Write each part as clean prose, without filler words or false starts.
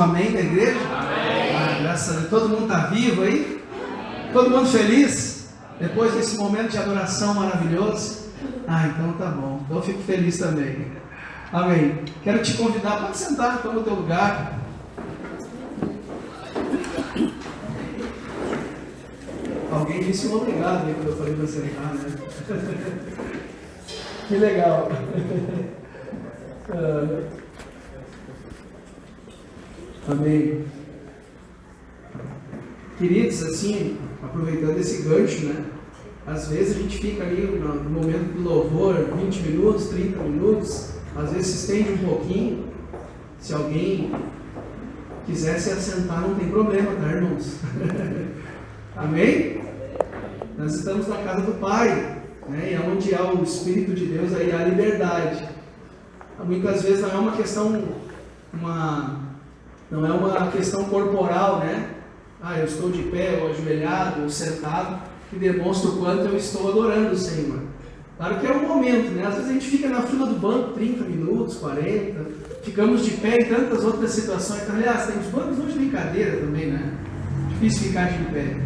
Amém da igreja? Amém. Ah, graças a Deus. Todo mundo está vivo aí? Todo mundo feliz? Depois desse momento de adoração maravilhoso? Ah, então tá bom. Então eu fico feliz também. Amém. Quero te convidar para sentar, toma o teu lugar. Alguém disse um obrigado aí quando eu falei para sentar, né? Que legal. Amém. Queridos, assim, aproveitando esse gancho, né? Às vezes a gente fica ali no momento do louvor, 20 minutos, 30 minutos, às vezes se estende um pouquinho. Se alguém quiser se assentar, não tem problema, tá, irmãos? Amém? Nós estamos na casa do Pai, né? E onde há o Espírito de Deus, aí há liberdade. Muitas vezes não é uma questão, não é uma questão corporal, né? Ah, eu estou de pé, ou ajoelhado, ou sentado, que demonstra o quanto eu estou adorando o Senhor. Claro que é um momento, né? Às vezes a gente fica na fila do banco 30 minutos, 40, ficamos de pé em tantas outras situações. Aliás, tem os bancos hoje tem cadeira também, né? Difícil ficar de pé.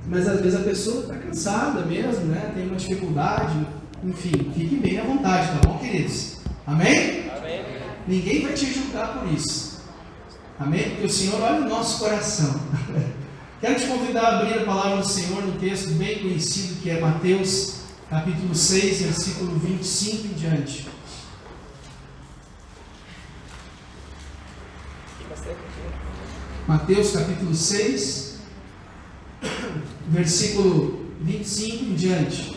Mas às vezes a pessoa está cansada mesmo, né? Tem uma dificuldade, enfim, fique bem à vontade, tá bom, queridos? Amém? Amém. Ninguém vai te julgar por isso. Amém? Porque o Senhor olha o nosso coração. Quero te convidar a abrir a palavra do Senhor no texto bem conhecido que é Mateus, capítulo 6, versículo 25 em diante. Mateus, capítulo 6, versículo 25 em diante.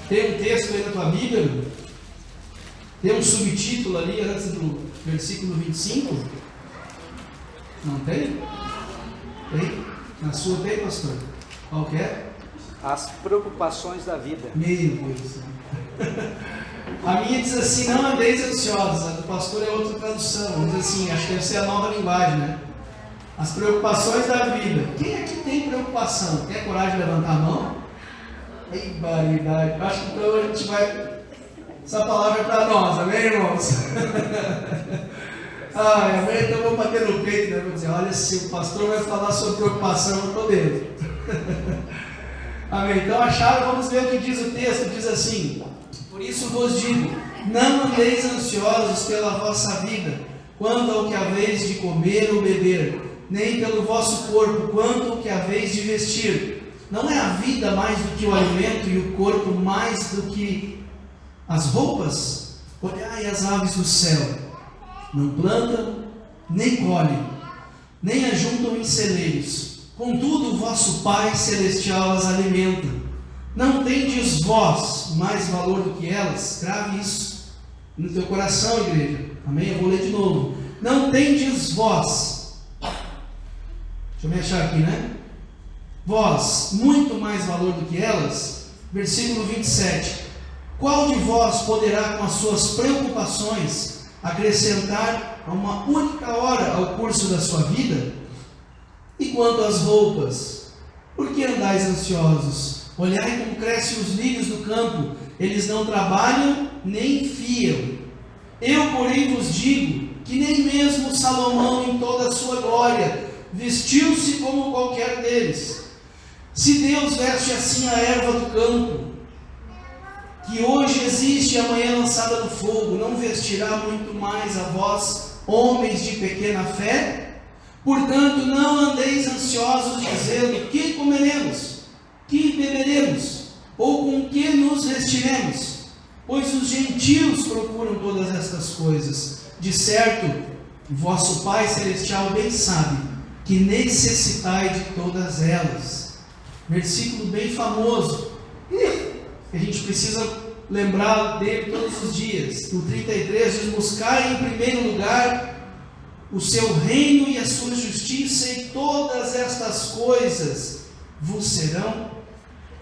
Tem um texto aí na tua Bíblia? Tem um subtítulo ali antes do versículo 25? Não tem? Tem? Na sua tem, pastor? Qual que é? As preocupações da vida. Meu Deus. A minha diz assim: não andeis ansiosos. A do pastor é outra tradução. Diz assim, acho que deve ser a nova linguagem, né? As preocupações da vida. Quem aqui tem preocupação? Tem a coragem de levantar a mão? Ei, barbaridade. Acho que então a gente vai. Essa palavra é para nós, amém, irmãos? Amém? Então eu vou bater no peito, né? Vou dizer: olha, se o pastor vai falar sobre preocupação, eu estou dentro. Amém? Então acharam, vamos ver o que diz o texto. Diz assim: por isso vos digo, não andeis ansiosos pela vossa vida, quanto ao que haveis de comer ou beber, nem pelo vosso corpo, quanto ao que haveis de vestir. Não é a vida mais do que o alimento e o corpo mais do que as roupas? Olhai as aves do céu, não plantam, nem colhem, nem ajuntam em celeiros, contudo o vosso Pai Celestial as alimenta. Não tendes vós mais valor do que elas? Grave isso no teu coração, igreja. Amém? Eu vou ler de novo. Não tendes vós, deixa eu me achar aqui, né? Vós, muito mais valor do que elas? Versículo 27. Qual de vós poderá, com as suas preocupações, acrescentar uma única hora ao curso da sua vida? E quanto às roupas, por que andais ansiosos? Olhai como crescem os lírios do campo, eles não trabalham nem fiam. Eu, porém, vos digo que nem mesmo Salomão, em toda a sua glória, vestiu-se como qualquer deles. Se Deus veste assim a erva do campo, que hoje existe e amanhã lançada no fogo, não vestirá muito mais a vós, homens de pequena fé? Portanto, não andeis ansiosos, dizendo: que comeremos? Que beberemos? Ou com que nos vestiremos? Pois os gentios procuram todas estas coisas. De certo, vosso Pai Celestial bem sabe que necessitai de todas elas. Versículo bem famoso, que a gente precisa lembrar dele todos os dias. No 33 diz: buscai em primeiro lugar o seu reino e a sua justiça, e todas estas coisas vos serão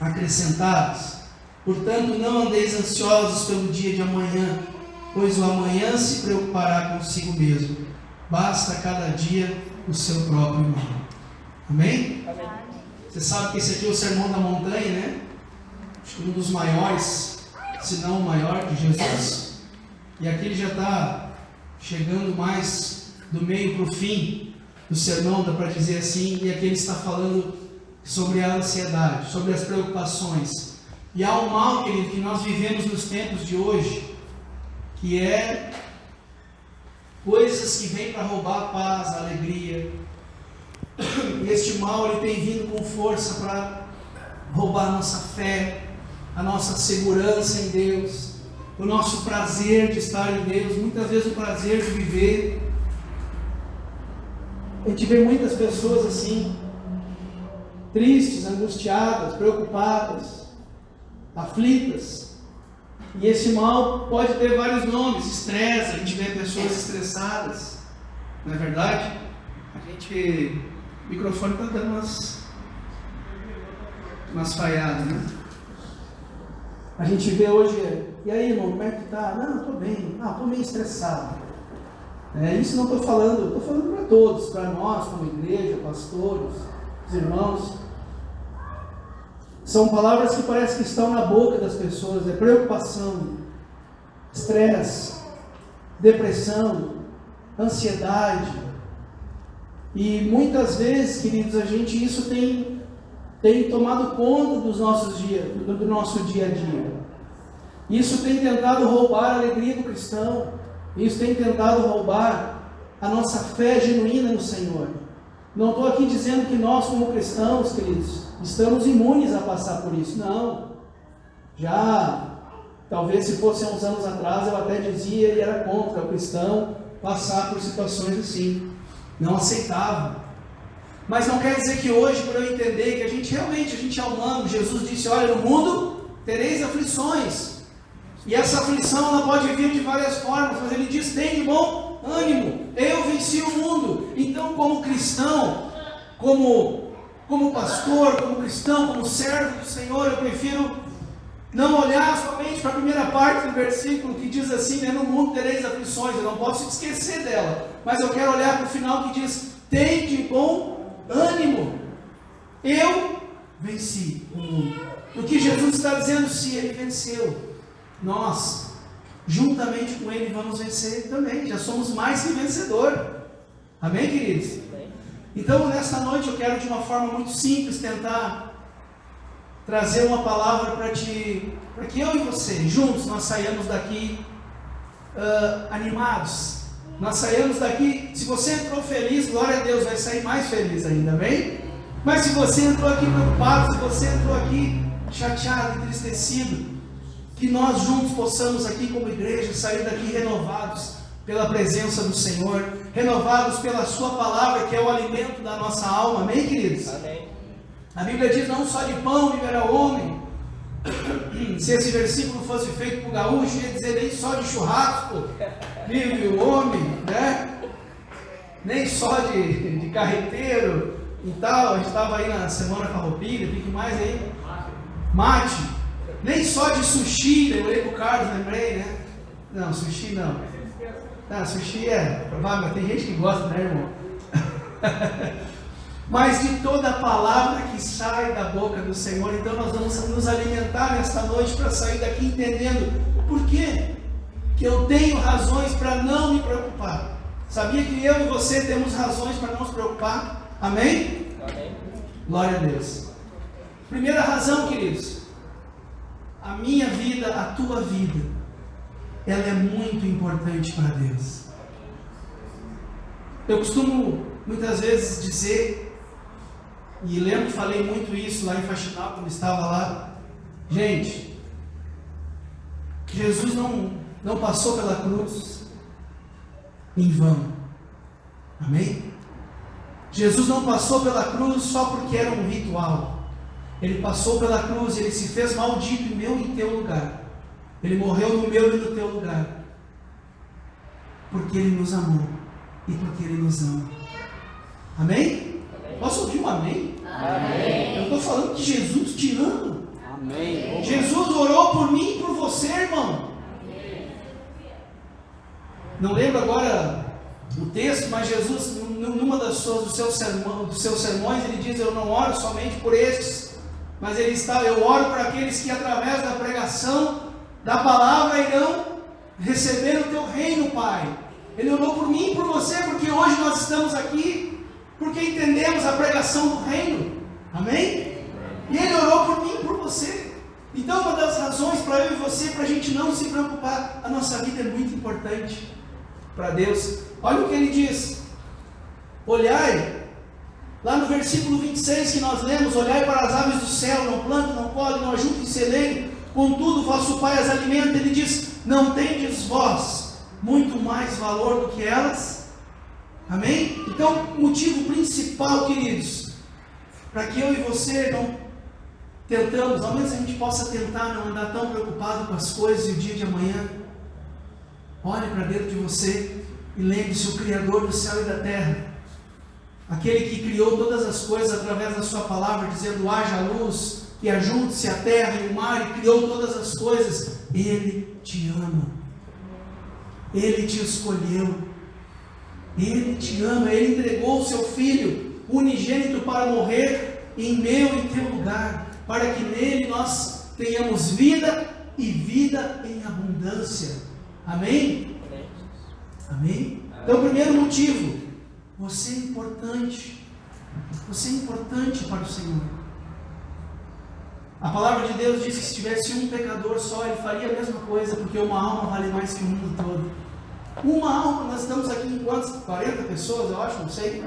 acrescentadas. Portanto, não andeis ansiosos pelo dia de amanhã, pois o amanhã se preocupará consigo mesmo. Basta a cada dia o seu próprio mal. Amém? Amém. Você sabe que esse aqui é o Sermão da Montanha, né? Acho que um dos maiores, se não o maior de Jesus. E aqui ele já está chegando mais do meio para o fim do sermão, dá para dizer assim, e aqui ele está falando sobre a ansiedade, sobre as preocupações. E há um mal, querido, que nós vivemos nos tempos de hoje, que é coisas que vêm para roubar a paz, a alegria. E este mal, ele tem vindo com força para roubar a nossa fé, a nossa segurança em Deus, o nosso prazer de estar em Deus, muitas vezes o prazer de viver. A gente vê muitas pessoas assim, tristes, angustiadas, preocupadas, aflitas. E esse mal pode ter vários nomes. Estresse, a gente vê pessoas estressadas, não é verdade? O microfone está dando umas falhadas, né? A gente vê hoje, e aí, irmão, como é que tá? Não, estou bem, estou meio estressado. Isso não estou falando, estou falando para todos, para nós, como igreja, pastores, os irmãos. São palavras que parece que estão na boca das pessoas, preocupação, estresse, depressão, ansiedade. E muitas vezes, queridos, isso tem tomado conta dos nossos dias, do nosso dia a dia. Isso tem tentado roubar a alegria do cristão. Isso tem tentado roubar a nossa fé genuína no Senhor. Não estou aqui dizendo que nós, como cristãos, queridos, estamos imunes a passar por isso. Não. Talvez se fosse há uns anos atrás, eu até dizia e era contra o cristão passar por situações assim. Não aceitava. Mas não quer dizer que hoje, por eu entender que a gente é humano, Jesus disse, olha, no mundo tereis aflições. E essa aflição ela pode vir de várias formas, mas ele diz, tem de bom ânimo, eu venci o mundo. Então, como cristão, como pastor, como cristão, como servo do Senhor, eu prefiro não olhar somente para a primeira parte do versículo que diz assim, no mundo tereis aflições, eu não posso esquecer dela, mas eu quero olhar para o final que diz, tem de bom ânimo, eu venci o mundo. O que Jesus está dizendo, se ele venceu, nós, juntamente com ele, vamos vencer também. Já somos mais que vencedor. Amém, queridos? Então, nesta noite, eu quero de uma forma muito simples tentar trazer uma palavra para que eu e você, juntos, nós saiamos daqui animados. Nós saiamos daqui, se você entrou feliz, glória a Deus, vai sair mais feliz ainda, amém? Mas se você entrou aqui preocupado, se você entrou aqui chateado, entristecido, que nós juntos possamos aqui como igreja sair daqui renovados pela presença do Senhor, renovados pela sua palavra, que é o alimento da nossa alma, amém, queridos? Amém. A Bíblia diz, não só de pão viverá o homem. Se esse versículo fosse feito por gaúcho, ia dizer, nem só de churrasco vive o homem, né? Nem só de carreteiro e tal. A gente estava aí na semana farroupilha, o que mais aí? Mate. Nem só de sushi, lembrei do Carlos, lembrei, né? Não, sushi não. Não, sushi é provável, tem gente que gosta, né, irmão? Mas de toda a palavra que sai da boca do Senhor. Então nós vamos nos alimentar nesta noite para sair daqui entendendo por quê que eu tenho razões para não me preocupar. Sabia que eu e você temos razões para não nos preocupar? Amém? Amém. Glória a Deus. Primeira razão, queridos. A minha vida, a tua vida, ela é muito importante para Deus. Eu costumo muitas vezes dizer, e lembro que falei muito isso lá em Faxinal, quando estava lá, gente, Jesus não passou pela cruz em vão, amém? Jesus não passou pela cruz só porque era um ritual. Ele passou pela cruz, ele se fez maldito em meu e em teu lugar. Ele morreu no meu e no teu lugar. Porque ele nos amou e porque ele nos ama. Amém? Amém. Posso ouvir um amém? Amém. Eu estou falando que Jesus te ama. Amém. Jesus orou por mim e por você, irmão. Amém. Não lembro agora o texto, mas Jesus, numa dos seus sermões, ele diz, eu não oro somente por estes, mas eu oro por aqueles que através da pregação da palavra irão receber o teu reino, Pai. Ele orou por mim e por você, porque hoje nós estamos aqui, porque entendemos a pregação do reino. Amém? E Ele orou por mim e por você. Então, uma das razões para eu e você, para a gente não se preocupar, a nossa vida é muito importante para Deus. Olha o que Ele diz. Olhai, lá no versículo 26 que nós lemos, olhai para as aves do céu, não plantam, não colhem, não ajuntam em celeiro, contudo vosso Pai as alimenta. Ele diz, não tendes vós muito mais valor do que elas? Amém? Então, o motivo principal, queridos, para que eu e você não tentamos, ao menos a gente possa tentar não andar tão preocupado com as coisas e o dia de amanhã. Olhe para dentro de você e lembre-se, o Criador do céu e da terra, aquele que criou todas as coisas através da sua palavra, dizendo, haja luz, e ajunte-se a terra e o mar, e criou todas as coisas. Ele te ama, Ele te escolheu, Ele te ama, Ele entregou o seu Filho unigênito para morrer em meu e teu lugar, para que nele nós tenhamos vida e vida em abundância. Amém? Amém? Então, primeiro motivo, você é importante. Você é importante para o Senhor. A palavra de Deus diz que se tivesse um pecador só, ele faria a mesma coisa, porque uma alma vale mais que o mundo todo. Uma alma, nós estamos aqui em quantas? 40 pessoas, eu acho, não sei.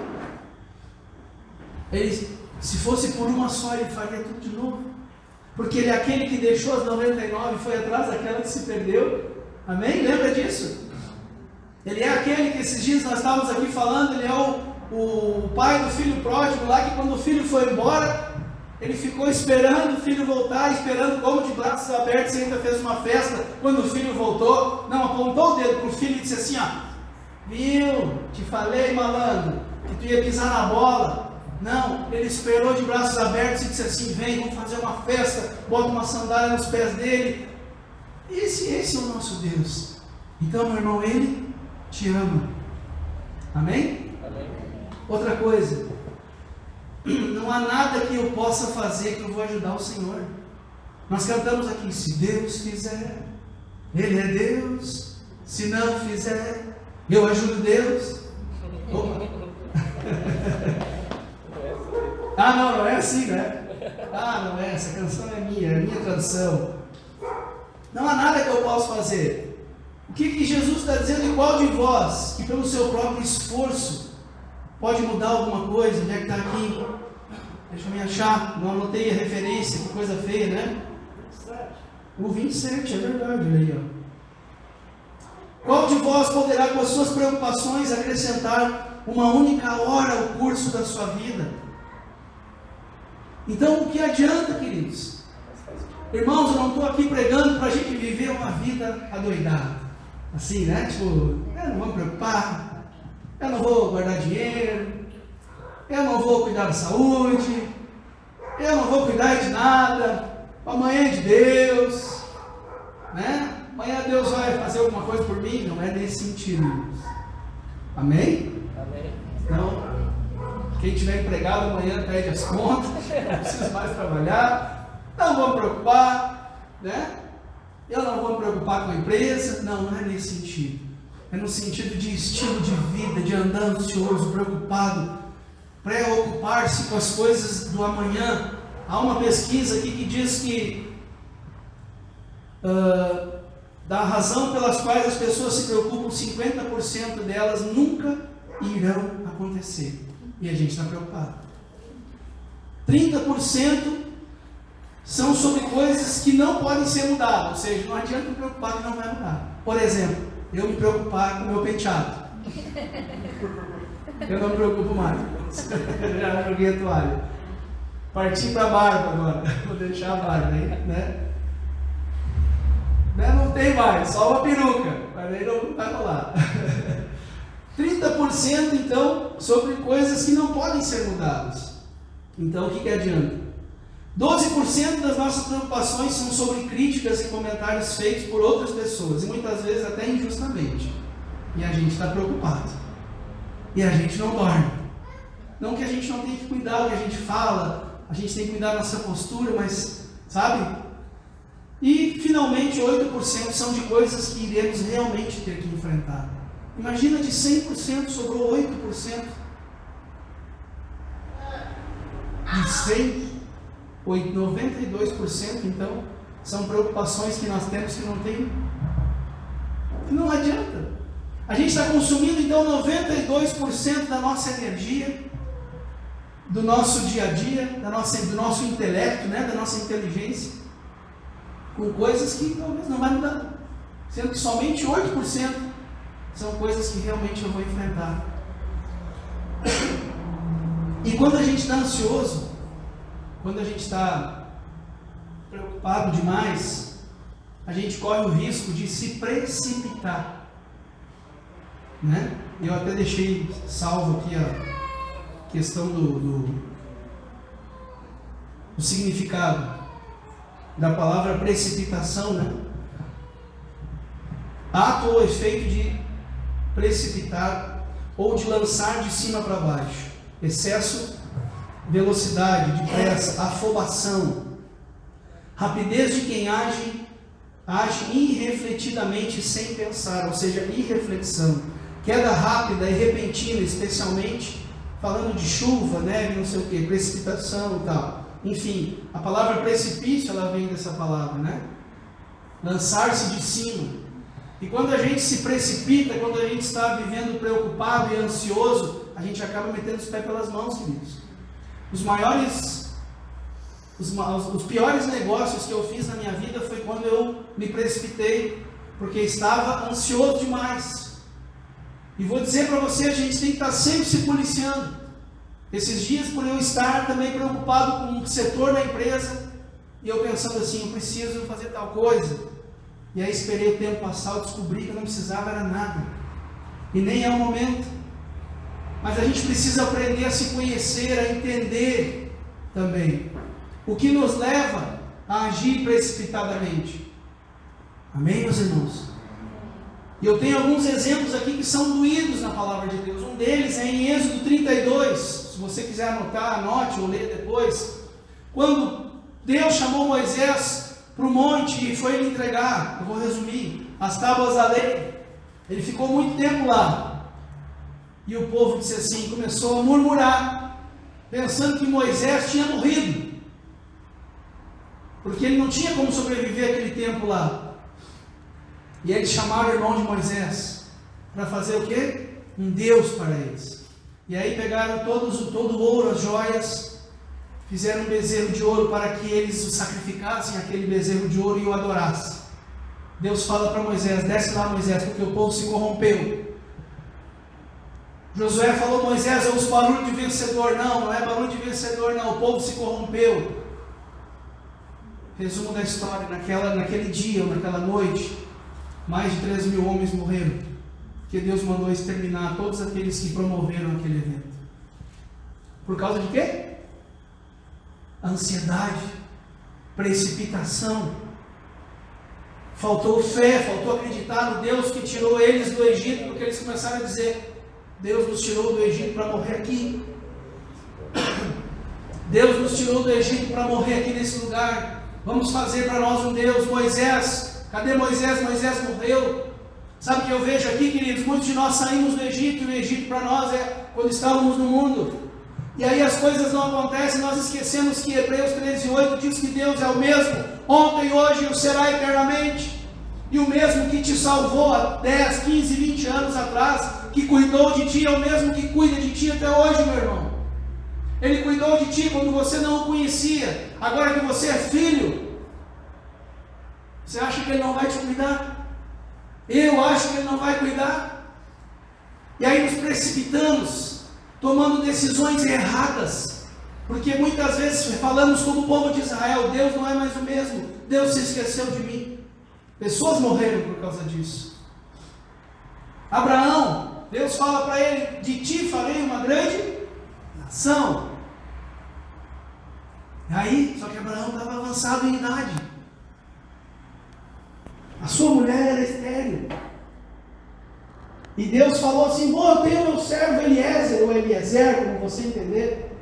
Ele, se fosse por uma só, ele faria tudo de novo. Porque ele é aquele que deixou as 99 e foi atrás daquela que se perdeu. Amém? Lembra disso? Ele é aquele que esses dias nós estávamos aqui falando, ele é o pai do filho pródigo lá, que quando o filho foi embora, ele ficou esperando o filho voltar, esperando como de braços abertos, e ainda fez uma festa quando o filho voltou. Não, apontou o dedo para o filho e disse assim, viu, te falei, malandro, que tu ia pisar na bola. Não, ele esperou de braços abertos e disse assim, vem, vamos fazer uma festa, bota uma sandália nos pés dele. Esse é o nosso Deus. Então, meu irmão, Ele te ama. Amém? Amém. Outra coisa, não há nada que eu possa fazer que eu vou ajudar o Senhor. Nós cantamos aqui, se Deus fizer, Ele é Deus. Se não fizer, eu ajudo Deus. Opa. Não é assim, né? Não é, essa canção é minha tradução. Não há nada que eu possa fazer. O que Jesus está dizendo? E qual de vós, que pelo seu próprio esforço, pode mudar alguma coisa? Onde é que está aqui? Deixa eu me achar, não anotei a referência, que coisa feia, né? O 27, é verdade, olha aí, ó. Qual de vós poderá com as suas preocupações acrescentar uma única hora ao curso da sua vida? Então, o que adianta, queridos? Irmãos, eu não estou aqui pregando para a gente viver uma vida adoidada. Assim, né? Tipo, eu não vou me preocupar, eu não vou guardar dinheiro, eu não vou cuidar da saúde, eu não vou cuidar de nada, amanhã é de Deus, né? Amanhã Deus vai fazer alguma coisa por mim. Não é nesse sentido, irmãos. Amém? Amém. Então, quem tiver empregado amanhã pede as contas, não precisa mais trabalhar, não vou me preocupar, né? Eu não vou me preocupar com a empresa. Não é nesse sentido. É no sentido de estilo de vida, de andar ansioso, preocupado, preocupar-se com as coisas do amanhã. Há uma pesquisa aqui que diz que da razão pelas quais as pessoas se preocupam, 50% delas nunca irão acontecer. E a gente está preocupado. 30% são sobre coisas que não podem ser mudadas. Ou seja, não adianta me preocupar que não vai mudar. Por exemplo, eu me preocupar com o meu penteado. Eu não me preocupo mais. Já joguei a toalha. Parti para a barba agora. Vou deixar a barba aí, né? Não tem mais, só uma peruca. Mas aí não vai rolar. 30% então sobre coisas que não podem ser mudadas. Então o que adianta? 12% das nossas preocupações são sobre críticas e comentários feitos por outras pessoas, e muitas vezes até injustamente. E a gente está preocupado. E a gente não dorme. Não que a gente não tenha que cuidar do que a gente fala, a gente tem que cuidar da nossa postura, mas, sabe? E finalmente 8% são de coisas que iremos realmente ter que enfrentar. Imagina, de 100% sobrou 8%. De 100, 92%, então, são preocupações que nós temos que não adianta. A gente está consumindo, então, 92% da nossa energia, do nosso dia a dia, do nosso intelecto, né, da nossa inteligência, com coisas que talvez não vai mudar. Sendo que somente 8% são coisas que realmente eu vou enfrentar. E quando a gente está ansioso, quando a gente está preocupado demais, a gente corre o risco de se precipitar, né? Eu até deixei salvo aqui a questão do significado da palavra precipitação, né? Ato ou efeito de precipitar ou de lançar de cima para baixo, excesso, velocidade, depressa, afobação, rapidez de quem age irrefletidamente sem pensar, ou seja, irreflexão, queda rápida e repentina, especialmente falando de chuva, neve, não sei o que, precipitação e tal. Enfim, a palavra precipício, ela vem dessa palavra, né? Lançar-se de cima. E quando a gente se precipita, quando a gente está vivendo preocupado e ansioso, a gente acaba metendo os pés pelas mãos, queridos. Os piores negócios que eu fiz na minha vida foi quando eu me precipitei, porque estava ansioso demais. E vou dizer para você, a gente tem que estar sempre se policiando. Esses dias, por eu estar também preocupado com o setor da empresa, e eu pensando assim, eu preciso fazer tal coisa. E aí esperei o tempo passar, eu descobri que eu não precisava era nada. E nem é o momento. Mas a gente precisa aprender a se conhecer, a entender também o que nos leva a agir precipitadamente. Amém, meus irmãos? E eu tenho alguns exemplos aqui que são doídos na palavra de Deus. Um deles é em Êxodo 32. Se você quiser anotar, anote ou ler depois. Quando Deus chamou Moisés para o monte e foi lhe entregar, eu vou resumir, as tábuas da lei. Ele ficou muito tempo lá. E o povo disse assim, começou a murmurar, pensando que Moisés tinha morrido. Porque ele não tinha como sobreviver aquele tempo lá. E eles chamaram o irmão de Moisés para fazer o quê? Um Deus para eles. E aí pegaram todo o ouro, as joias, fizeram um bezerro de ouro para que eles o sacrificassem, aquele bezerro de ouro, e o adorassem. Deus fala para Moisés, desce lá, Moisés, porque o povo se corrompeu. Josué falou, Moisés, eu ouço barulho de vencedor. Não é barulho de vencedor, não, o povo se corrompeu. Resumo da história, naquele dia ou naquela noite, mais de 3 mil homens morreram, porque Deus mandou exterminar todos aqueles que promoveram aquele evento. Por causa de quê? Ansiedade, precipitação, faltou fé, faltou acreditar no Deus que tirou eles do Egito, porque eles começaram a dizer, Deus nos tirou do Egito para morrer aqui, Deus nos tirou do Egito para morrer aqui nesse lugar, vamos fazer para nós um Deus. Moisés, cadê Moisés? Moisés morreu. Sabe o que eu vejo aqui, queridos? Muitos de nós saímos do Egito, e o Egito para nós é quando estávamos no mundo. E aí as coisas não acontecem, nós esquecemos que Hebreus 13:8 diz que Deus é o mesmo, ontem, hoje e o será eternamente. E o mesmo que te salvou há 10, 15, 20 anos atrás, que cuidou de ti, é o mesmo que cuida de ti até hoje, meu irmão. Ele cuidou de ti quando você não o conhecia. Agora que você é filho, você acha que Ele não vai te cuidar? Eu acho que Ele não vai cuidar. E aí nos precipitamos, tomando decisões erradas, porque muitas vezes falamos como o povo de Israel, Deus não é mais o mesmo, Deus se esqueceu de mim. Pessoas morreram por causa disso. Abraão, Deus fala para ele, de ti farei uma grande nação. E aí, só que Abraão estava avançado em idade. A sua mulher era estéril. E Deus falou assim, eu tenho meu servo Eliezer, ou Eliezer, como você entender.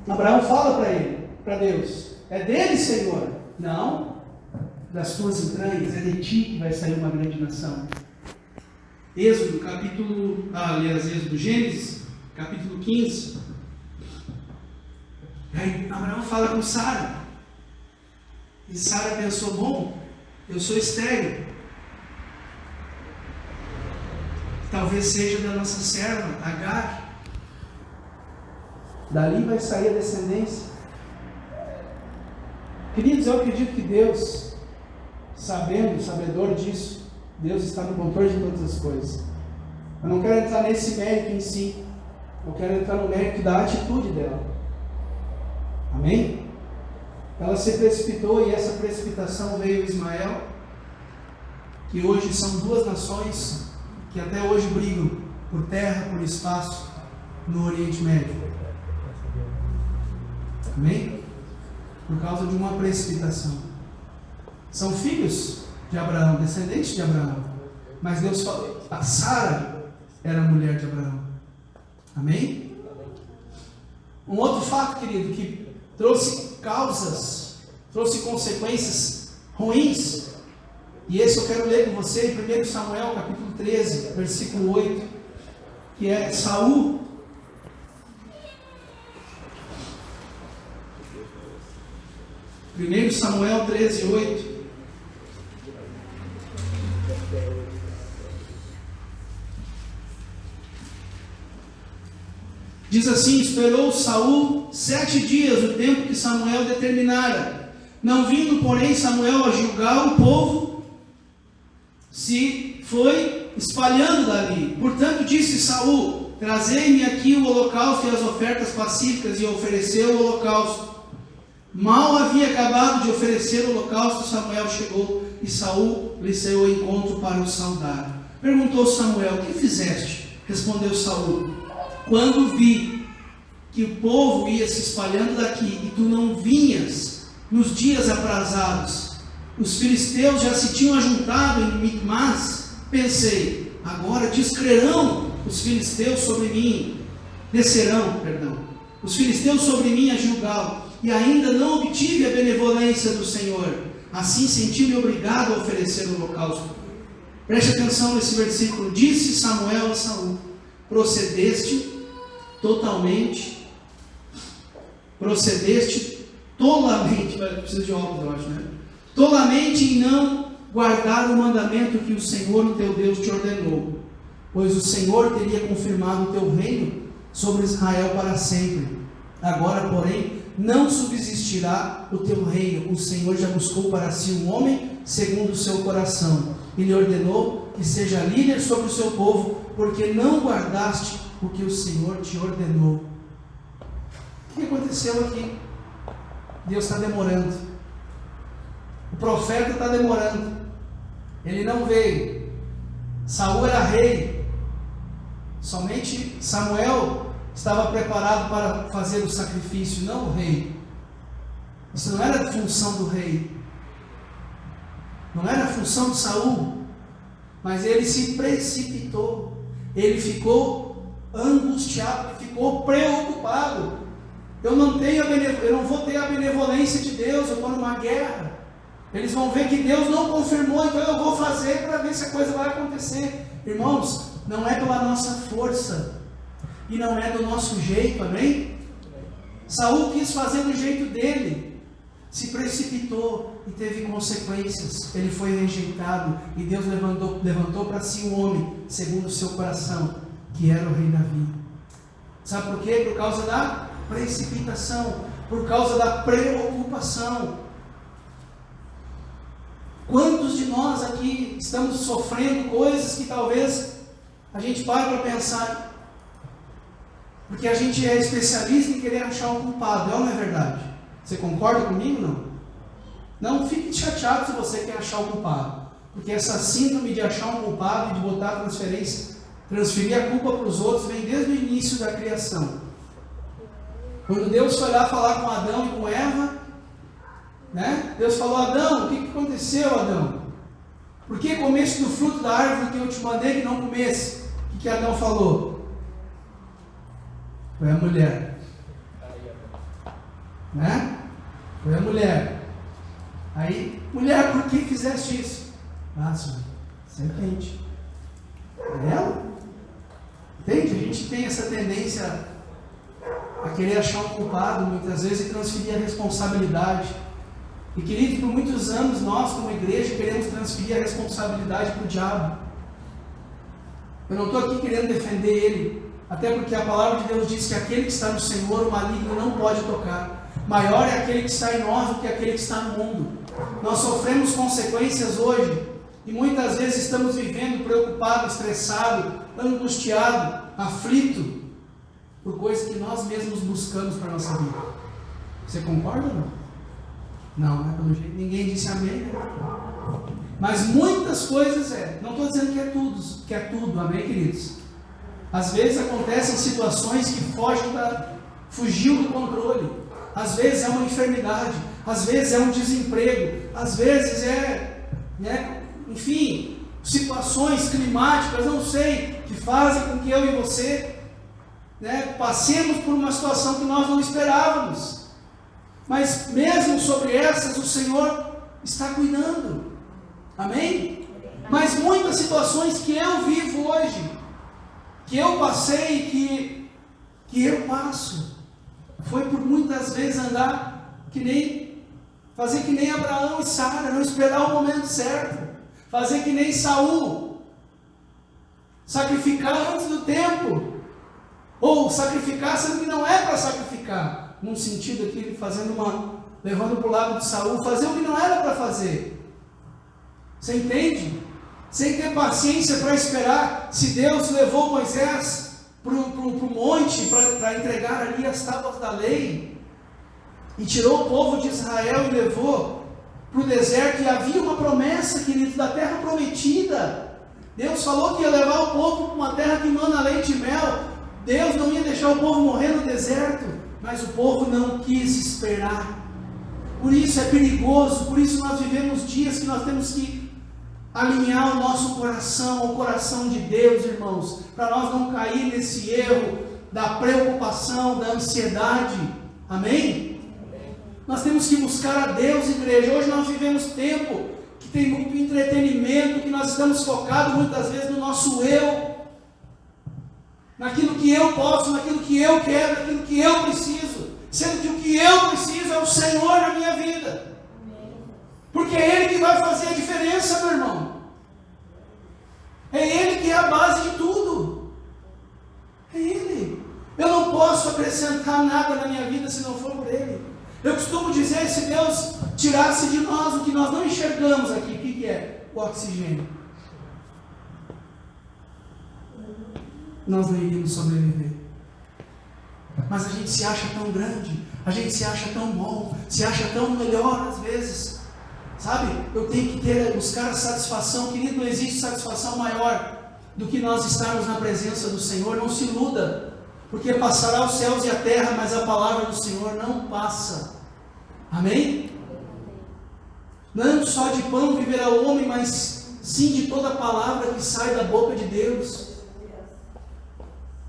Abraão fala para ele, para Deus, é dele, Senhor? Não, das tuas entranhas, é de ti que vai sair uma grande nação. Gênesis, capítulo 15. Aí Abraão fala com Sara. E Sara pensou: bom, eu sou estéril. Talvez seja da nossa serva, Agar. Dali vai sair a descendência. Queridos, eu acredito que Deus, sabedor disso, Deus está no controle de todas as coisas. Eu não quero entrar nesse mérito em si. Eu quero entrar no mérito da atitude dela. Amém? Ela se precipitou e essa precipitação veio Ismael, que hoje são duas nações que até hoje brigam por terra, por espaço no Oriente Médio. Amém? Por causa de uma precipitação. São filhos de Abraão, descendentes de Abraão. Mas Deus falou, a Sara era a mulher de Abraão. Amém? Um outro fato, querido, que trouxe causas, trouxe consequências ruins. E esse eu quero ler com você em 1 Samuel, capítulo 13, versículo 8, que é Saul. Primeiro Samuel 13, 8. Diz assim: esperou Saul 7 dias, o tempo que Samuel determinara. Não vindo, porém, Samuel a Gilgal, o povo se foi espalhando dali. Portanto disse Saul: trazei-me aqui o holocausto e as ofertas pacíficas, e ofereceu o holocausto. Mal havia acabado de oferecer o holocausto, Samuel chegou, e Saul lhe saiu ao encontro para o saudar. Perguntou Samuel: o que fizeste? Respondeu Saul: quando vi que o povo ia se espalhando daqui, e tu não vinhas nos dias aprazados, os filisteus já se tinham ajuntado em Micmas, pensei: agora descerão os filisteus sobre mim, os filisteus sobre mim a Gilgal, e ainda não obtive a benevolência do Senhor. Assim senti-me obrigado a oferecer o holocausto. Preste atenção nesse versículo. Disse Samuel a Saul: procedeste tolamente, preciso de óculos, eu acho, né? Tolamente em não guardar o mandamento que o Senhor, o teu Deus, te ordenou, pois o Senhor teria confirmado o teu reino sobre Israel para sempre. Agora, porém, não subsistirá o teu reino. O Senhor já buscou para si um homem segundo o seu coração, e lhe ordenou que seja líder sobre o seu povo, porque não guardaste o que o Senhor te ordenou. O que aconteceu aqui? Deus está demorando. O profeta está demorando. Ele não veio. Saul era rei. Somente Samuel estava preparado para fazer o sacrifício, não o rei. Isso não era a função do rei. Não era a função de Saul. Mas ele se precipitou. Ele ficou angustiado, ele ficou preocupado. Eu não vou ter a benevolência de Deus, eu estou numa guerra. Eles vão ver que Deus não confirmou, então eu vou fazer para ver se a coisa vai acontecer. Irmãos, não é pela nossa força, e não é do nosso jeito, amém? Saul quis fazer do jeito dele, se precipitou e teve consequências. Ele foi rejeitado, e Deus levantou para si um homem segundo o seu coração, que era o rei Davi. Sabe por quê? Por causa da precipitação, por causa da preocupação. Quantos de nós aqui estamos sofrendo coisas que talvez a gente pare para pensar, porque a gente é especialista em querer achar um culpado, é ou não é verdade? Você concorda comigo ou não? Não fique chateado se você quer achar o culpado, porque essa síndrome de achar um culpado e de botar transferir a culpa para os outros, vem desde o início da criação. Quando Deus foi lá falar com Adão e com Eva, né? Deus falou: Adão, o que aconteceu, Adão? Por que comeste do fruto da árvore que eu te mandei que não comesse? O que Adão falou? Foi a mulher, né? Foi a mulher. Aí, mulher, por que fizeste isso? Ah, Senhor, serpente. É ela. Entende? A gente tem essa tendência a querer achar um culpado, muitas vezes, e transferir a responsabilidade. E, querido, por muitos anos, nós, como igreja, queremos transferir a responsabilidade para o diabo. Eu não estou aqui querendo defender ele, até porque a palavra de Deus diz que aquele que está no Senhor, o maligno não pode tocar. Maior é aquele que está em nós do que aquele que está no mundo. Nós sofremos consequências hoje, e muitas vezes estamos vivendo preocupado, estressado, angustiado, aflito, por coisas que nós mesmos buscamos para a nossa vida. Você concorda ou não? Não, né? Pelo jeito ninguém disse amém, né? Mas muitas coisas não estou dizendo que é tudo, amém, queridos? Às vezes acontecem situações que fugiu do controle. Às vezes é uma enfermidade, às vezes é um desemprego, às vezes enfim, situações climáticas, não sei, que fazem com que eu e você passemos por uma situação que nós não esperávamos. Mas mesmo sobre essas, o Senhor está cuidando. Amém? Mas muitas situações que eu vivo hoje, que eu passei, que eu passo, foi por muitas vezes fazer que nem Abraão e Sara, não esperar o momento certo, fazer que nem Saul, sacrificar antes do tempo, ou sacrificar sendo que não é para sacrificar, num sentido aqui, levando para o lado de Saul, fazer o que não era para fazer. Você entende? Sem ter paciência para esperar. Se Deus levou Moisés para o monte, para entregar ali as tábuas da lei, e tirou o povo de Israel e levou para o deserto, e havia uma promessa, queridos, da terra prometida. Deus falou que ia levar o povo para uma terra que mana leite e mel. Deus não ia deixar o povo morrer no deserto, mas o povo não quis esperar. Por isso é perigoso, por isso nós vivemos dias que nós temos que alinhar o nosso coração ao coração de Deus, irmãos, para nós não cair nesse erro da preocupação, da ansiedade. Amém? Nós temos que buscar a Deus, igreja. Hoje nós vivemos tempo que tem muito entretenimento, que nós estamos focados muitas vezes no nosso eu, naquilo que eu posso, naquilo que eu quero, naquilo que eu preciso, sendo que o que eu preciso é o Senhor na minha vida, porque é Ele que vai fazer a diferença, meu irmão. É Ele que é a base de tudo. É Ele. Eu não posso acrescentar nada na minha vida se não for por Ele. Eu costumo dizer, se Deus tirasse de nós o que nós não enxergamos aqui, o que é? O oxigênio. Nós não iríamos sobreviver. Mas a gente se acha tão grande, a gente se acha tão bom, se acha tão melhor às vezes. Sabe? Eu tenho que buscar a satisfação, querido, não existe satisfação maior do que nós estarmos na presença do Senhor. Não se iluda, porque passará os céus e a terra, mas a palavra do Senhor não passa. Amém? Não só de pão viverá o homem, mas sim de toda a palavra que sai da boca de Deus.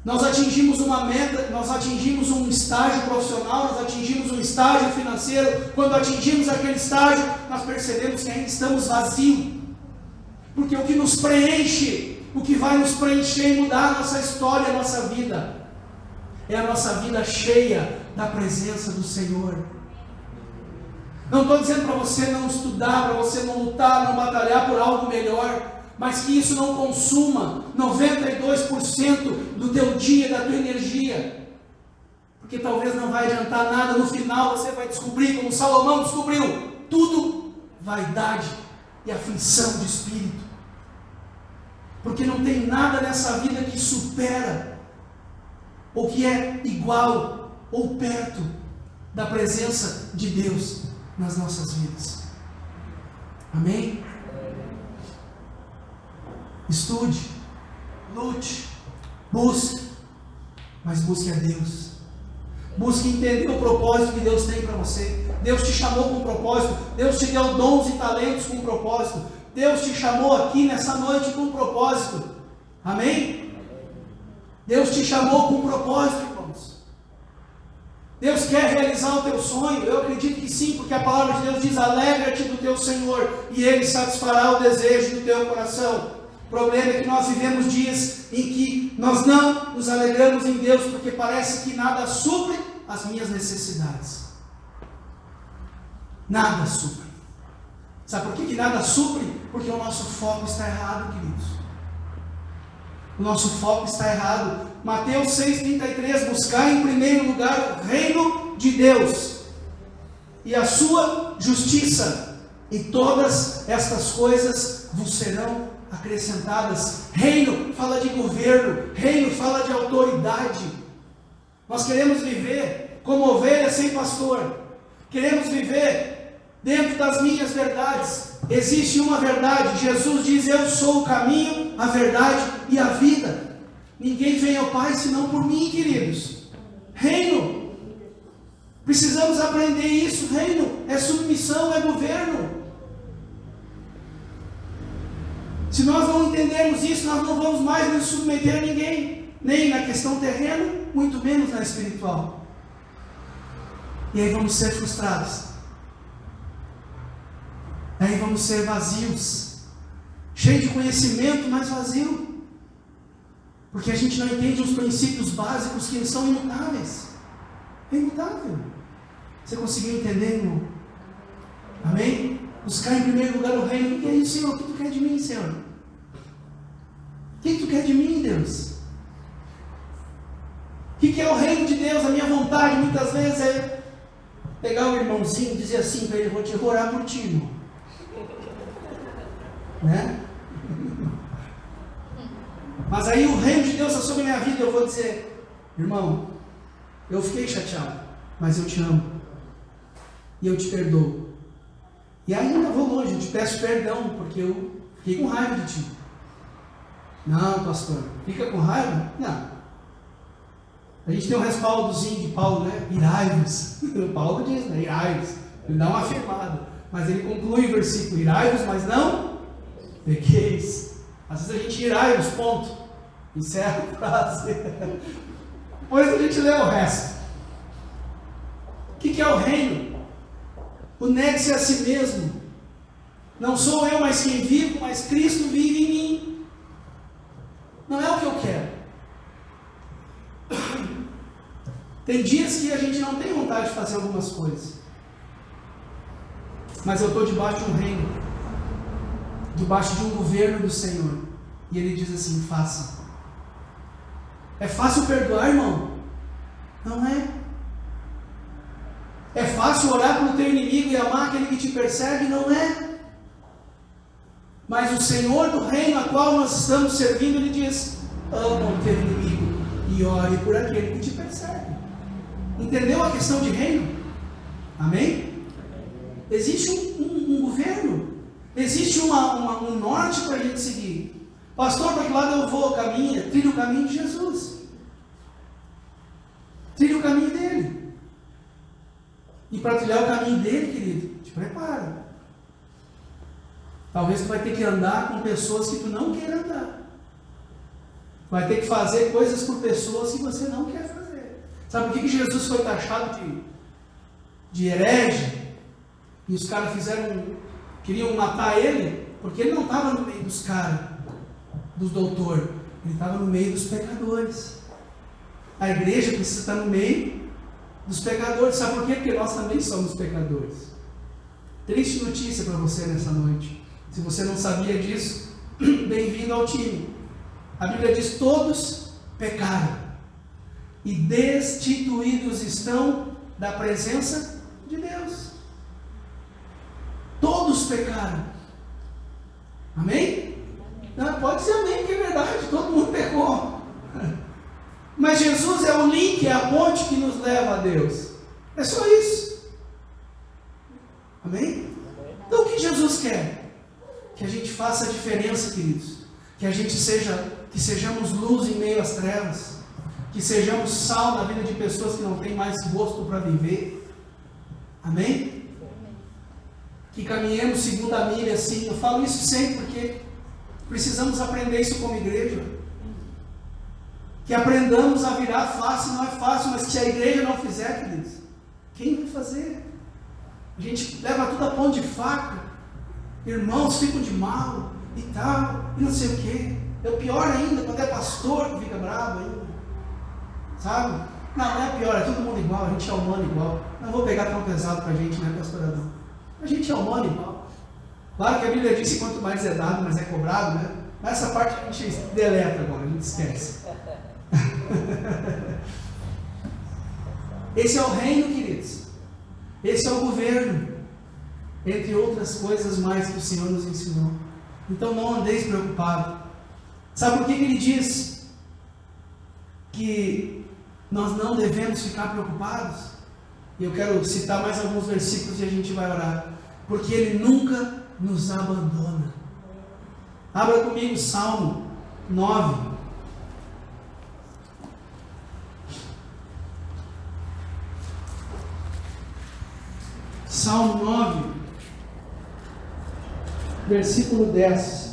Nós atingimos uma meta, nós atingimos um estágio profissional, nós atingimos um estágio financeiro. Quando atingimos aquele estágio, nós percebemos que ainda estamos vazios, porque o que nos preenche, o que vai nos preencher e mudar a nossa história, a nossa vida, é a nossa vida cheia da presença do Senhor. Não estou dizendo para você não estudar, para você não lutar, não batalhar por algo melhor, mas que isso não consuma 92% do teu dia, da tua energia, porque talvez não vai adiantar nada. No final você vai descobrir, como Salomão descobriu, tudo vaidade e aflição de espírito, porque não tem nada nessa vida que supera, ou que é igual, ou perto da presença de Deus nas nossas vidas. Amém? Estude, lute, busque, mas busque a Deus. Busque entender o propósito que Deus tem para você. Deus te chamou com um propósito. Deus te deu dons e talentos com um propósito. Deus te chamou aqui nessa noite com um propósito. Amém? Deus te chamou com um propósito, irmãos. Deus quer realizar o teu sonho. Eu acredito que sim, porque a palavra de Deus diz: alegra-te do teu Senhor, e Ele satisfará o desejo do teu coração. O problema é que nós vivemos dias em que nós não nos alegramos em Deus, porque parece que nada supre as minhas necessidades. Nada supre. Sabe por que nada supre? Porque o nosso foco está errado, queridos. O nosso foco está errado. Mateus 6,33: buscar em primeiro lugar o reino de Deus e a sua justiça, e todas estas coisas vos serão acrescentadas. Reino fala de governo, reino fala de autoridade. Nós queremos viver como ovelhas sem pastor, queremos viver dentro das minhas verdades. Existe uma verdade, Jesus diz: eu sou o caminho, a verdade e a vida. Ninguém vem ao Pai senão por mim, queridos. Reino, precisamos aprender isso. Reino é submissão, é governo. Se nós não entendermos isso, nós não vamos mais nos submeter a ninguém, nem na questão terrena, muito menos na espiritual. E aí vamos ser frustrados. Aí vamos ser vazios, cheio de conhecimento, mas vazio, porque a gente não entende os princípios básicos que são imutáveis. É imutável. Você conseguiu entender, irmão? Amém? Buscar em primeiro lugar o reino. O que é isso, Senhor? O que tu quer de mim, Senhor? O que tu quer de mim, Deus? O que é o reino de Deus? A minha vontade muitas vezes é pegar o irmãozinho e dizer assim para ele: vou te orar por ti, irmão. Né? Mas aí o reino de Deus é sobre a minha vida. Eu vou dizer: irmão, eu fiquei chateado, mas eu te amo e eu te perdoo. E ainda vou longe, eu te peço perdão, porque eu fiquei com raiva de ti. Não, pastor, fica com raiva? Não. A gente tem um respaldozinho de Paulo, né? Irai-vos. Paulo diz, né? Irai-vos. Ele dá uma afirmada, mas ele conclui o versículo: irai-vos, mas não pequeis. Às vezes a gente irai-vos, ponto. Encerra a frase. Depois a gente lê o resto. O que é o reino? O negue-se a si mesmo. Não sou eu mais quem vivo, mas Cristo vive em mim. Não é o que eu quero. Tem dias que a gente não tem vontade de fazer algumas coisas, mas eu estou debaixo de um reino, debaixo de um governo do Senhor, e Ele diz assim: faça. É fácil perdoar, irmão? Não é. É fácil orar pelo teu inimigo e amar aquele que te persegue? Não é. Mas o Senhor do reino a qual nós estamos servindo, Ele diz: ama o teu inimigo e ore por aquele que te persegue. Entendeu a questão de reino? Amém? Existe um governo, existe um norte para a gente seguir. Pastor, para que lado eu vou? Caminha, trilha o caminho de Jesus, trilha o caminho dele. E para trilhar o caminho dele, querido, te prepara. Talvez tu vai ter que andar com pessoas que tu não quer andar. Vai ter que fazer coisas por pessoas que você não quer fazer. Sabe por que Jesus foi taxado de herege? E os caras queriam matar ele? Porque ele não estava no meio dos caras, dos doutores. Ele estava no meio dos pecadores. A igreja precisa estar no meio dos pecadores. Sabe por quê? Porque nós também somos pecadores. Triste notícia para você nessa noite. Se você não sabia disso, bem-vindo ao time. A Bíblia diz: todos pecaram e destituídos estão da presença de Deus. Todos pecaram. Amém? Não, pode ser amém, que é verdade, todo mundo pecou. Mas Jesus é o link, é a ponte que nos leva a Deus. É só isso. Amém? Então o que Jesus quer? Que a gente faça a diferença, queridos. Que a gente sejamos luz em meio às trevas. Que sejamos sal na vida de pessoas que não têm mais gosto para viver. Amém? Que caminhemos segundo a milha, assim. Eu falo isso sempre porque precisamos aprender isso como igreja. Que aprendamos a virar face. Não é fácil, mas se a igreja não fizer, queridos, quem vai fazer? A gente leva tudo a ponto de faca. Irmãos ficam de mal. e tal, e não sei o quê. É pior ainda quando é pastor que fica bravo ainda. Sabe? Não é pior, é todo mundo igual, a gente é humano igual. Não vou pegar tão pesado pra gente, né, pastor Adão? A gente é humano igual. Claro que a Bíblia diz que quanto mais é dado, mais é cobrado, né? Mas essa parte a gente deleta agora, a gente esquece. Esse é o reino, queridos. Esse é o governo. Entre outras coisas mais que o Senhor nos ensinou. Então não andeis preocupado. Sabe por que ele diz que nós não devemos ficar preocupados? E eu quero citar mais alguns versículos e a gente vai orar. Porque Ele nunca nos abandona. Abra comigo Salmo 9. Salmo 9, versículo 10.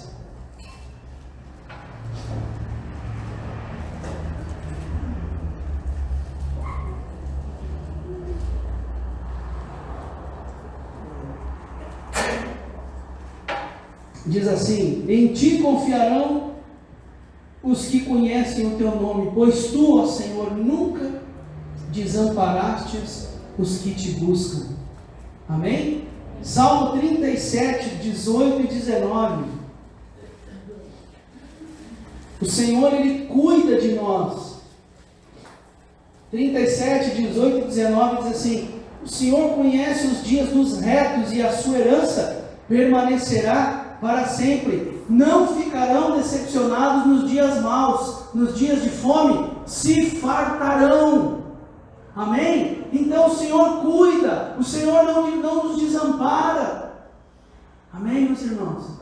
Diz assim: em ti confiarão os que conhecem o teu nome, pois tu, ó Senhor, nunca desamparastes os que te buscam. Amém? Salmo 37, 18 e 19. O Senhor, Ele cuida de nós. 37, 18 e 19 diz assim: o Senhor conhece os dias dos retos e a sua herança permanecerá para sempre. Não ficarão decepcionados nos dias maus, nos dias de fome se fartarão. Amém? Então o Senhor cuida, o Senhor não nos desampara. Amém, meus irmãos?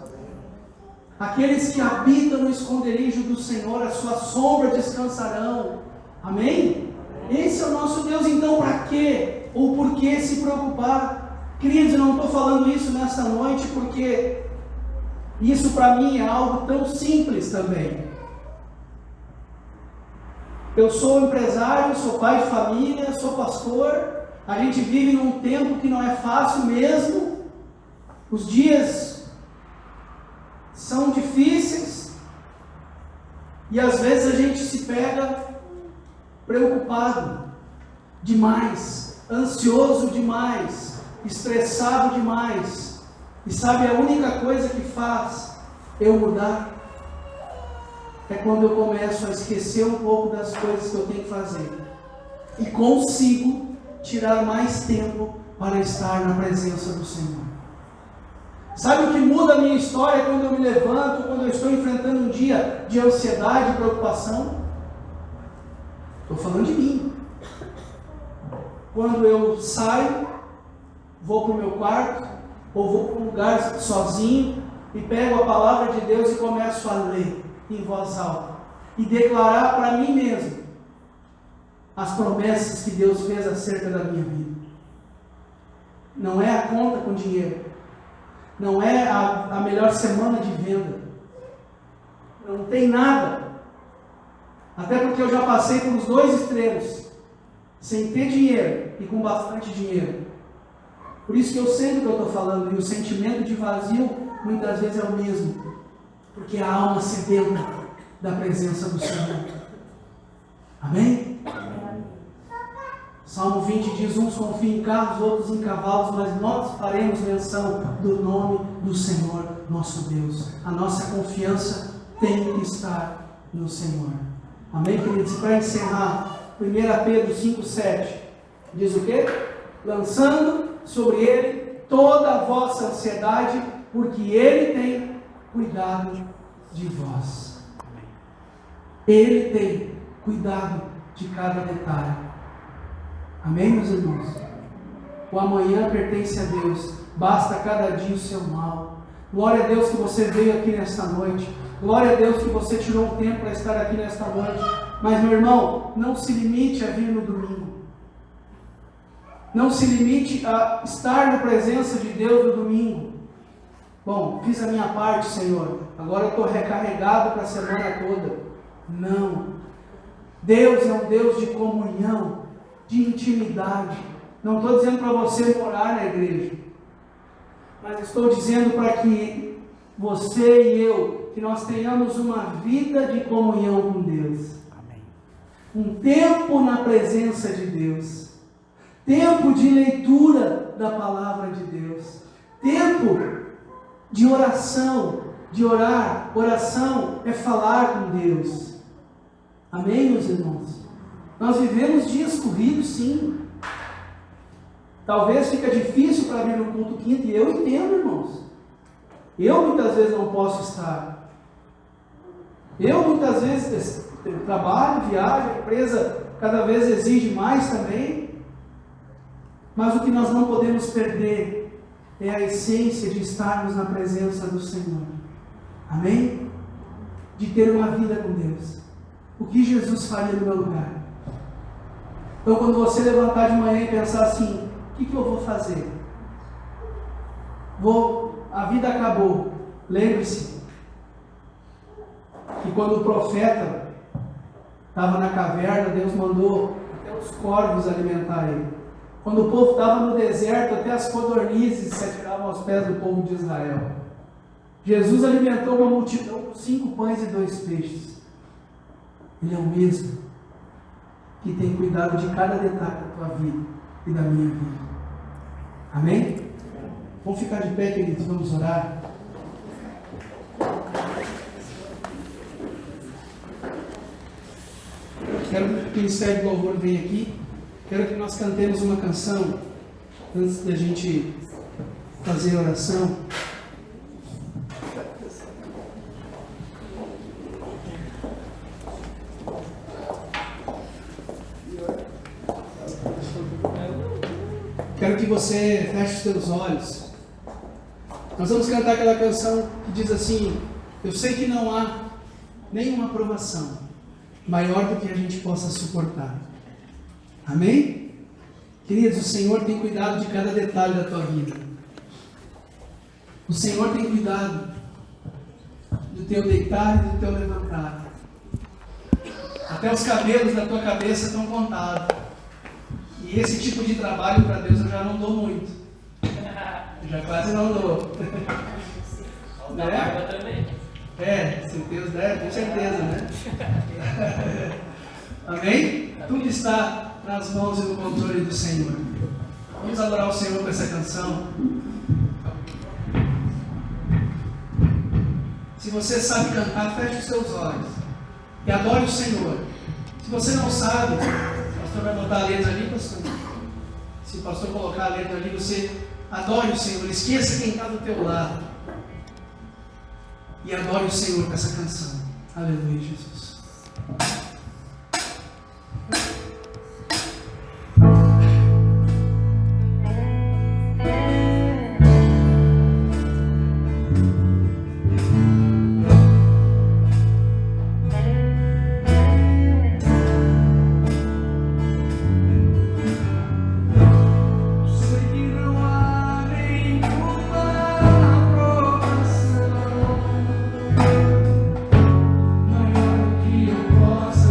Aqueles que habitam no esconderijo do Senhor, a sua sombra descansarão. Amém? Esse é o nosso Deus. Então para quê? Ou por que se preocupar? Queridos, eu não estou falando isso nessa noite porque isso para mim é algo tão simples também. Eu sou empresário, sou pai de família, sou pastor. A gente vive num tempo que não é fácil mesmo. Os dias são difíceis. E às vezes a gente se pega preocupado demais, ansioso demais, estressado demais. E sabe, a única coisa que faz eu mudar é quando eu começo a esquecer um pouco das coisas que eu tenho que fazer e consigo tirar mais tempo para estar na presença do Senhor. Sabe o que muda a minha história quando eu me levanto, quando eu estou enfrentando um dia de ansiedade e preocupação? Estou falando de mim. Quando eu saio, vou para o meu quarto, ou vou para um lugar sozinho e pego a palavra de Deus e começo a ler em voz alta e declarar para mim mesmo as promessas que Deus fez acerca da minha vida. Não é a conta com dinheiro, não é a melhor semana de venda, não tem nada, até porque eu já passei pelos dois extremos, sem ter dinheiro e com bastante dinheiro. Por isso que eu sei do que eu estou falando, e o sentimento de vazio muitas vezes é o mesmo, porque a alma sedenta da presença do Senhor. Amém? Salmo 20 diz: uns confiam em carros, outros em cavalos, mas nós faremos menção do nome do Senhor nosso Deus. A nossa confiança tem que estar no Senhor. Amém, queridos? E para encerrar, 1 Pedro 5,7 diz o quê? Lançando sobre Ele toda a vossa ansiedade, porque Ele tem cuidado de vós. Ele tem cuidado de cada detalhe. Amém, meus irmãos? O amanhã pertence a Deus. Basta cada dia o seu mal. Glória a Deus que você veio aqui nesta noite. Glória a Deus que você tirou um tempo para estar aqui nesta noite. Mas, meu irmão, não se limite a vir no domingo. Não se limite a estar na presença de Deus no domingo. Bom, fiz a minha parte, Senhor. Agora eu estou recarregado para a semana toda. Não. Deus é um Deus de comunhão, de intimidade. Não estou dizendo para você morar na igreja, mas estou dizendo para que você e eu, que nós tenhamos uma vida de comunhão com Deus. Amém. Um tempo na presença de Deus. Tempo de leitura da palavra de Deus. Tempo de oração, de orar. Oração é falar com Deus. Amém, meus irmãos? Nós vivemos dias corridos, sim. Talvez fica difícil para vir no culto quinto, e eu entendo, irmãos. Eu muitas vezes não posso estar. Eu muitas vezes trabalho, viajo, a empresa cada vez exige mais também. Mas o que nós não podemos perder é a essência de estarmos na presença do Senhor. Amém? De ter uma vida com Deus. O que Jesus faria no meu lugar? Então, quando você levantar de manhã e pensar assim, o que eu vou fazer? A vida acabou. Lembre-se que quando o profeta estava na caverna, Deus mandou até os corvos alimentar ele. Quando o povo estava no deserto, até as codornizes se atiravam aos pés do povo de Israel. Jesus alimentou uma multidão com 5 pães e 2 peixes. Ele é o mesmo que tem cuidado de cada detalhe da tua vida e da minha vida. Amém? Vamos ficar de pé, queridos, vamos orar. Quero que o Ministério do Louvor venha aqui. Quero que nós cantemos uma canção antes da gente fazer a oração. Quero que você feche os seus olhos. Nós vamos cantar aquela canção que diz assim: eu sei que não há nenhuma provação maior do que a gente possa suportar. Amém? Queridos, o Senhor tem cuidado de cada detalhe da tua vida. O Senhor tem cuidado do teu deitar e do teu levantar. Até os cabelos da tua cabeça estão contados. E esse tipo de trabalho para Deus eu já não dou muito. Eu já quase não dou. Da barba também. Se Deus der, com certeza, né? Amém? Tudo está nas mãos e no controle do Senhor. Vamos adorar o Senhor com essa canção. Se você sabe cantar, feche os seus olhos e adore o Senhor. Se você não sabe, o pastor vai botar a letra ali, pastor. Se o pastor colocar a letra ali, você adore o Senhor. Esqueça quem está do teu lado e adore o Senhor com essa canção. Aleluia, Jesus. Posso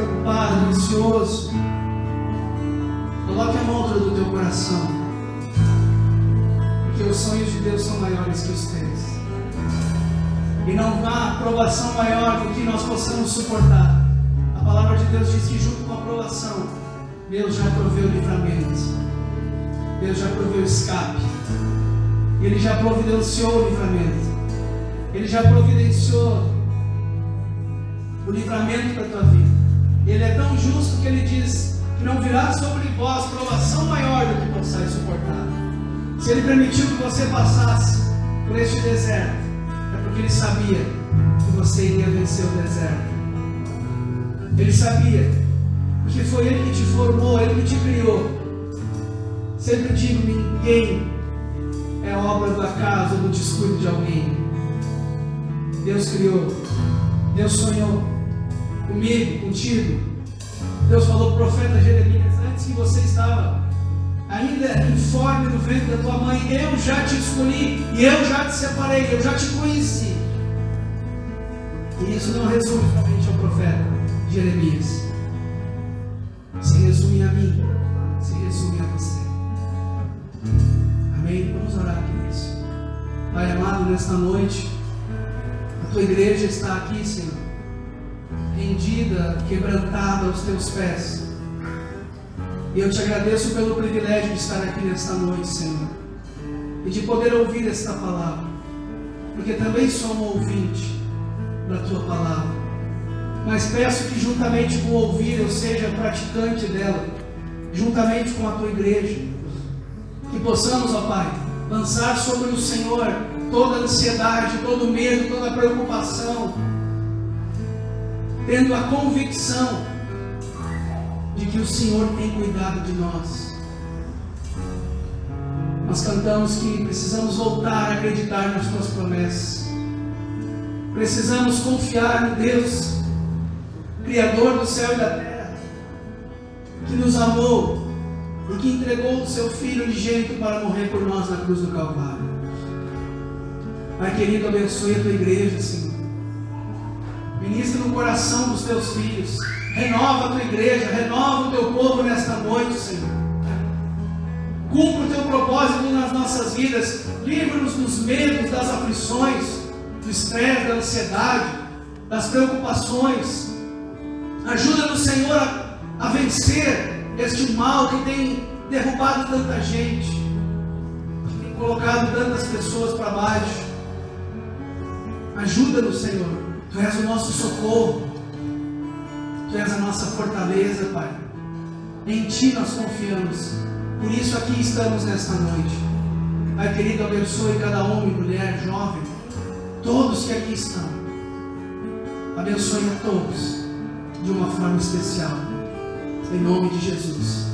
preocupado, ansioso, coloque a mão do teu coração, porque os sonhos de Deus são maiores que os teus. E não há aprovação maior do que nós possamos suportar. A palavra de Deus diz que junto com a aprovação, Deus já proveu o livramento, Deus já proveu o escape, Ele já providenciou o livramento, Ele já providenciou o livramento para a tua vida. Ele é tão justo que Ele diz que não virá sobre vós provação maior do que possais suportar. Se Ele permitiu que você passasse por este deserto, é porque Ele sabia que você iria vencer o deserto. Ele sabia, porque foi Ele que te formou, Ele que te criou. Sempre digo, ninguém é obra do acaso ou do descuido de alguém. Deus criou, Deus sonhou comigo, contigo. Deus falou para o profeta Jeremias: antes que você estava ainda informe no ventre da tua mãe, eu já te escolhi e eu já te separei, eu já te conheci. E isso não resume somente ao profeta Jeremias, se resume a mim, se resume a você. Amém? Vamos orar por isso. Pai amado, nesta noite a tua igreja está aqui, Senhor, rendida, quebrantada aos teus pés. E eu te agradeço pelo privilégio de estar aqui nesta noite, Senhor, e de poder ouvir esta palavra, porque também sou um ouvinte da tua palavra. Mas peço que juntamente com o ouvir eu seja praticante dela, juntamente com a tua igreja, que possamos, ó Pai, lançar sobre o Senhor toda a ansiedade, todo o medo, toda a preocupação, tendo a convicção de que o Senhor tem cuidado de nós. Nós cantamos que precisamos voltar a acreditar nas tuas promessas, precisamos confiar no Deus Criador do céu e da terra, que nos amou e que entregou o seu Filho unigênito para morrer por nós na cruz do Calvário. Pai querido, abençoe a tua igreja, Senhor. Ministra no coração dos teus filhos. Renova a tua igreja, renova o teu povo nesta noite, Senhor. Cumpra o teu propósito nas nossas vidas. Livra-nos dos medos, das aflições, do estresse, da ansiedade, das preocupações. Ajuda-nos, Senhor, a vencer este mal que tem derrubado tanta gente, que tem colocado tantas pessoas para baixo. Ajuda-nos, Senhor. Tu és o nosso socorro, Tu és a nossa fortaleza, Pai. Em Ti nós confiamos. Por isso aqui estamos nesta noite. Pai querido, abençoe cada homem, mulher, jovem, todos que aqui estão. Abençoe a todos de uma forma especial. Em nome de Jesus.